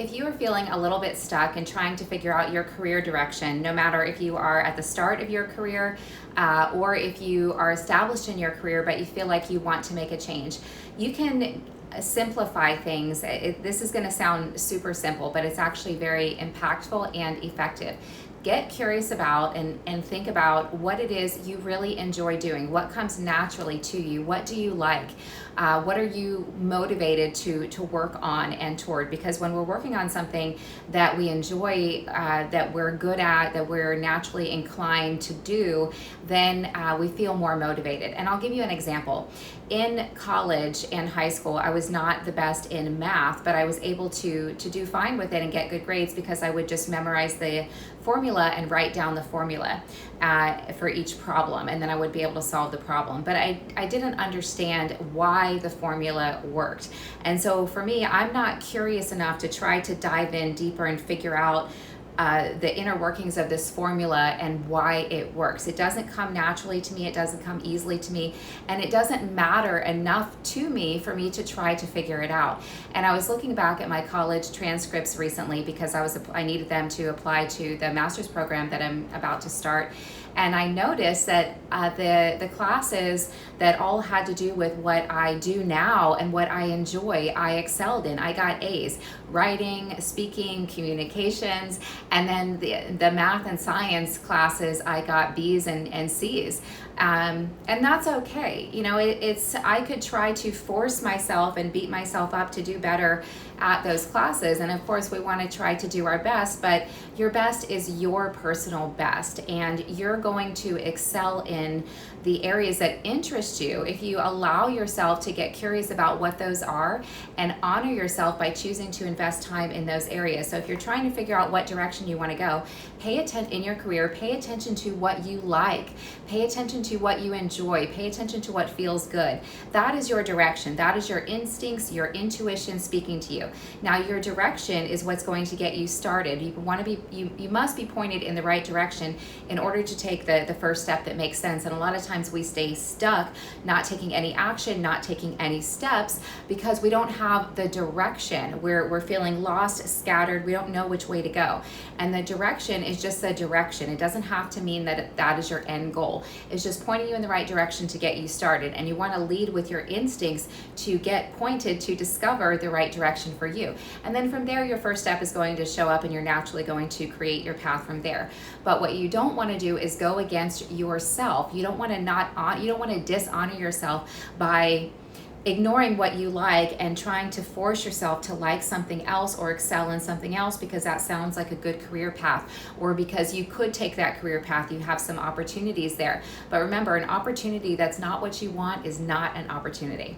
if you are feeling a little bit stuck and trying to figure out your career direction, no matter if you are at the start of your career or if you are established in your career but you feel like you want to make a change, you can simplify things. This is going to sound super simple, but it's actually very impactful and effective. Get curious about and think about what it is you really enjoy doing, what comes naturally to you, what do you like, what are you motivated to work on and toward, because when we're working on something that we enjoy, that we're good at, that we're naturally inclined to do, then we feel more motivated. And I'll give you an example. In college and high school, I was not the best in math, but I was able to do fine with it and get good grades because I would just memorize the formula and write down the formula for each problem, and then I would be able to solve the problem. But I didn't understand why the formula worked. And so for me, I'm not curious enough to try to dive in deeper and figure out the inner workings of this formula and why it works. It doesn't come naturally to me, it doesn't come easily to me, and it doesn't matter enough to me for me to try to figure it out. And I was looking back at my college transcripts recently because I needed them to apply to the master's program that I'm about to start. And I noticed that the classes that all had to do with what I do now and what I enjoy, I excelled in. I got A's, writing, speaking, communications, and then the math and science classes, I got B's and C's. And that's okay. You know, I could try to force myself and beat myself up to do better at those classes. And of course, we want to try to do our best, but your best is your personal best. And you're going to excel in the areas that interest you if you allow yourself to get curious about what those are and honor yourself by choosing to invest time in those areas. So if you're trying to figure out what direction you want to go, pay attention in your career, pay attention to what you like, pay attention to what you enjoy, pay attention to what feels good. That is your direction. That is your instincts, your intuition speaking to you. Now your direction is what's going to get you started. You must be pointed in the right direction in order to take the first step that makes sense. And a lot of times we stay stuck, not taking any action, not taking any steps, because we don't have the direction. We're feeling lost, scattered. We don't know which way to go. And the direction is just the direction. It doesn't have to mean that that is your end goal. It's just pointing you in the right direction to get you started. And you want to lead with your instincts to get pointed to discover the right direction for you. And then from there, your first step is going to show up and you're naturally going to create your path from there. But what you don't want to do is go against yourself. You don't want to dishonor yourself by ignoring what you like and trying to force yourself to like something else or excel in something else because that sounds like a good career path, or because you could take that career path, you have some opportunities there. But remember, an opportunity that's not what you want is not an opportunity.